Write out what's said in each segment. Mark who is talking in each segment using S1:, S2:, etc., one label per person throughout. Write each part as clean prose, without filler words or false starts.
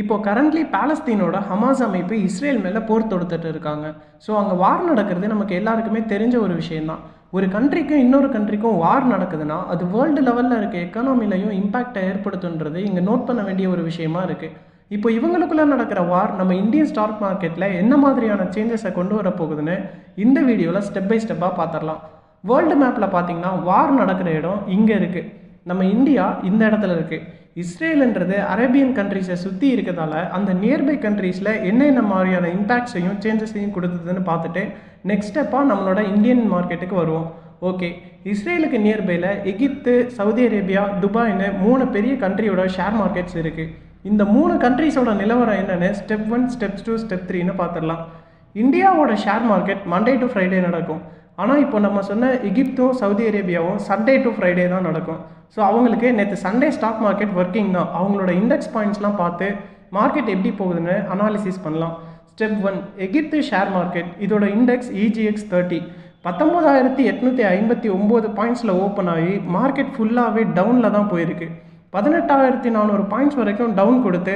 S1: இப்போ currently பாலஸ்தீனோட Hamas அமைப்பு Israel மேலே போர் தொடுத்துட்டு இருக்காங்க. ஸோ அங்கே வார் நடக்கிறது நமக்கு எல்லாருக்குமே தெரிஞ்ச ஒரு விஷயந்தான். ஒரு கண்ட்ரிக்கும் இன்னொரு கண்ட்ரிக்கும் வார் நடக்குதுன்னா அது வேர்ல்டு லெவலில் இருக்க எக்கனாமிலையும் இம்பாக்டை ஏற்படுத்துன்றது இங்கே நோட் பண்ண வேண்டிய ஒரு விஷயமா இருக்குது. இப்போ இவங்களுக்குள்ளே நடக்கிற வார் நம்ம இந்தியன் ஸ்டாக் மார்க்கெட்டில் என்ன மாதிரியான சேஞ்சஸை கொண்டு வர போகுதுன்னு இந்த வீடியோவில் ஸ்டெப் பை ஸ்டெப்பாக பார்த்துடலாம். வேர்ல்டு மேப்பில் பார்த்தீங்கன்னா வார் நடக்கிற இடம் இங்கே இருக்குது. நம்ம இந்தியா இந்த இடத்துல இருக்குது. இஸ்ரேல்ன்றது அரேபியன் கண்ட்ரீஸை சுற்றி இருக்கிறதால அந்த நியர்பை கண்ட்ரீஸில் என்னென்ன மாதிரியான இம்பேக்ட்ஸையும் சேஞ்சஸையும் கொடுத்ததுன்னு பார்த்துட்டு நெக்ஸ்ட் ஸ்டெப்பாக நம்மளோட இந்தியன் மார்க்கெட்டுக்கு வருவோம். ஓகே, இஸ்ரேலுக்கு நியர்பையில் எகிப்து, சவுதி அரேபியா, துபாய்னு 3 பெரிய கண்ட்ரியோட ஷேர் மார்க்கெட்ஸ் இருக்குது. இந்த 3 கண்ட்ரீஸோட நிலவரம் என்னென்னு ஸ்டெப் 1, ஸ்டெப் 2, ஸ்டெப் 3ன்னு பார்த்துடலாம். இந்தியாவோட share market Monday to Friday நடக்கும். ஆனால் இப்போ நம்ம சொன்ன எகிப்தும் சவுதி அரேபியாவும் சண்டே டு ஃப்ரைடே தான் நடக்கும். ஸோ அவங்களுக்கு நேற்று சண்டே ஸ்டாக் மார்க்கெட் ஒர்க்கிங் தான். அவங்களோட இண்டெக்ஸ் பாயிண்ட்ஸ்லாம் பார்த்து மார்க்கெட் எப்படி போகுதுன்னு அனாலிசிஸ் பண்ணலாம். ஸ்டெப் 1, எகிப்து ஷேர் மார்க்கெட். இதோட இண்டெக்ஸ் EGX 30 19,859 பாயிண்ட்ஸில் ஓப்பன் ஆகி மார்க்கெட் ஃபுல்லாகவே டவுனில் தான் போயிருக்கு. 18,400 பாயிண்ட்ஸ் வரைக்கும் டவுன் கொடுத்து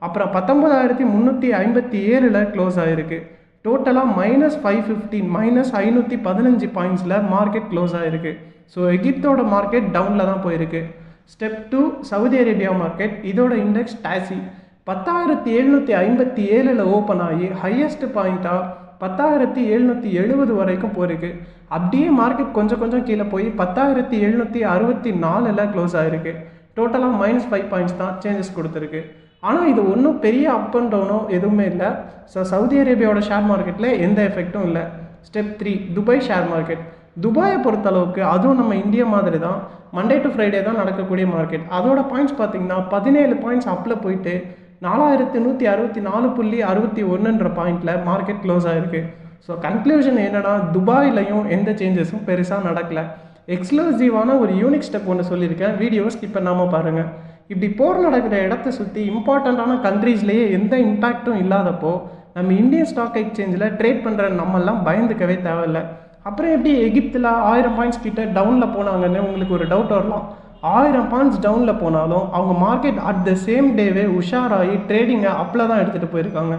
S1: அப்புறம் 19,357 க்ளோஸ் ஆகிருக்கு. டோட்டலாக -515 -515 பாயிண்ட்ஸில் மார்க்கெட் க்ளோஸ் ஆகிருக்கு. ஸோ எகிப்தோட மார்க்கெட் டவுனில் தான் போயிருக்கு. Step 2, Saudi Arabia market. இதோட இண்டெக்ஸ் டாசி 10,757 ஓப்பன் ஆகி ஹையஸ்ட் பாயிண்ட்டாக 10,770 வரைக்கும் போயிருக்கு. அப்படியே மார்க்கெட் கொஞ்சம் கொஞ்சம் கீழே போய் 10,764 க்ளோஸ் ஆகிருக்கு. டோட்டலாக -5 பாயிண்ட்ஸ் தான் சேஞ்சஸ் கொடுத்துருக்கு. ஆனால் இது ஒன்றும் பெரிய அப் அண்ட் டவுனோ எதுவுமே இல்லை. ஸோ சவுதி அரேபியாவோட ஷேர் மார்க்கெட்டில் எந்த எஃபெக்டும் இல்லை. Step 3, Dubai share market. துபாயை பொறுத்தளவுக்கு அதுவும் நம்ம இந்தியா மாதிரி தான் மண்டே டு ஃப்ரைடே தான் நடக்கக்கூடிய மார்க்கெட். அதோட பாயிண்ட்ஸ் பார்த்திங்கன்னா 17 பாயிண்ட்ஸ் அப்பில் போயிட்டு 4,164.61 பாயிண்டில் மார்க்கெட் க்ளோஸ் ஆகிருக்கு. ஸோ கன்க்ளூஷன் என்னென்னா துபாயிலையும் எந்த சேஞ்சஸும் பெருசாக நடக்கலை. எக்ஸ்க்ளூசிவான ஒரு யூனிக் ஸ்டெப் ஒன்று சொல்லியிருக்கேன், வீடியோ ஸ்கிப் பண்ணாமல் பாருங்கள். இப்படி போர் நடக்கிற இடத்த சுற்றி இம்பார்ட்டண்ட்டான கண்ட்ரீஸ்லேயே எந்த இம்பேக்டும் இல்லாதப்போ நம்ம இந்தியன் ஸ்டாக் எக்ஸ்சேஞ்சில் ட்ரேட் பண்ணுற நம்மெல்லாம் பயந்துக்கவே தேவையில்லை. அப்புறம் எப்படி எகிப்தில் 1000 பாயிண்ட்ஸ் கிட்ட டவுனில் போனாங்கன்னு உங்களுக்கு ஒரு டவுட் வரலாம். 1000 பாயிண்ட்ஸ் டவுனில் போனாலும் அவங்க மார்க்கெட் அட் த சேம் டேவே உஷாராகி ட்ரேடிங்கை அப்பில் தான் எடுத்துகிட்டு போயிருக்காங்க.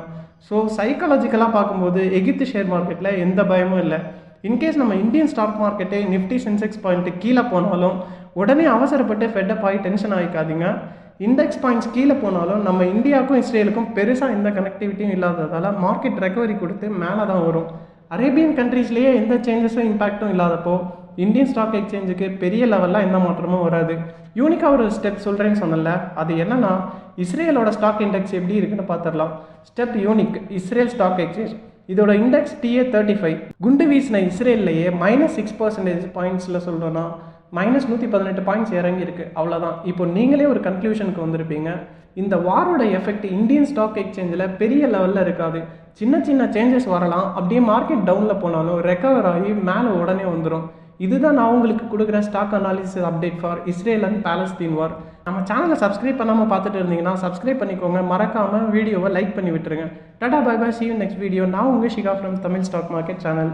S1: ஸோ சைக்காலஜிக்கலாக பார்க்கும்போது எகிப்து ஷேர் மார்க்கெட்டில் எந்த பயமும் இல்லை. இன்கேஸ் நம்ம இந்தியன் ஸ்டாக் மார்க்கெட்டே நிஃப்டி சென்செக்ஸ் பாயிண்ட்டு கீழே போனாலும் உடனே அவசரப்பட்டு ஃபெட்டப் ஆகி டென்ஷன் ஆகிக்காதீங்க. இண்டெக்ஸ் பாயிண்ட்ஸ் கீழே போனாலும் நம்ம இந்தியாவுக்கும் இஸ்ரேலுக்கும் பெருசாக எந்த கனெக்டிவிட்டியும் இல்லாததால் மார்க்கெட் ரெக்கவரி கொடுத்து மேலே தான் வரும். அரேபியன் கண்ட்ரீஸ்லேயே எந்த சேஞ்சஸும் இம்பாக்டும் இல்லாதப்போ இந்தியன் ஸ்டாக் எக்ஸ்சேஞ்சுக்கு பெரிய லெவலில் எந்த மாற்றமும் வராது. யூனிக்காக ஒரு ஸ்டெப் சொல்கிறேன்னு சொன்னல, அது என்னென்னா இஸ்ரேலோட ஸ்டாக் இண்டெக்ஸ் எப்படி இருக்குன்னு பார்த்துடலாம். Step unique, Israel stock exchange. இதோட இண்டெக்ஸ் TA 35. குண்டு வீசின இஸ்ரேல்லையே -6% பாயிண்ட்ஸில் சொல்கிறோன்னா -118 பாயிண்ட்ஸ் இறங்கி இருக்குது. அவ்வளோதான். இப்போ நீங்களே ஒரு கன்க்ளூஷனுக்கு வந்திருப்பீங்க. இந்த வாரோட எஃபெக்ட் இந்தியன் ஸ்டாக் எக்ஸ்சேஞ்சில் பெரிய லெவலில் இருக்காது. சின்ன சின்ன சேஞ்சஸ் வரலாம். அப்படியே மார்க்கெட் டவுனில் போனாலும் ரெக்கவர் ஆகி மேலே உடனே வந்துடும். இதுதான் நான் உங்களுக்கு கொடுக்குற stock analysis update for Israel and Palestine war. நம்ம சேனலை சப்ஸ்கிரைப் பண்ணாமல் பார்த்துட்டு இருந்தீங்கன்னா சப்ஸ்கிரைப் பண்ணிக்கோங்க. மறக்காமல் வீடியோவை லைக் பண்ணி விட்டுருங்க. Tata bye bye, see you next video. நான் உங்கள் Shikha from Tamil stock market channel.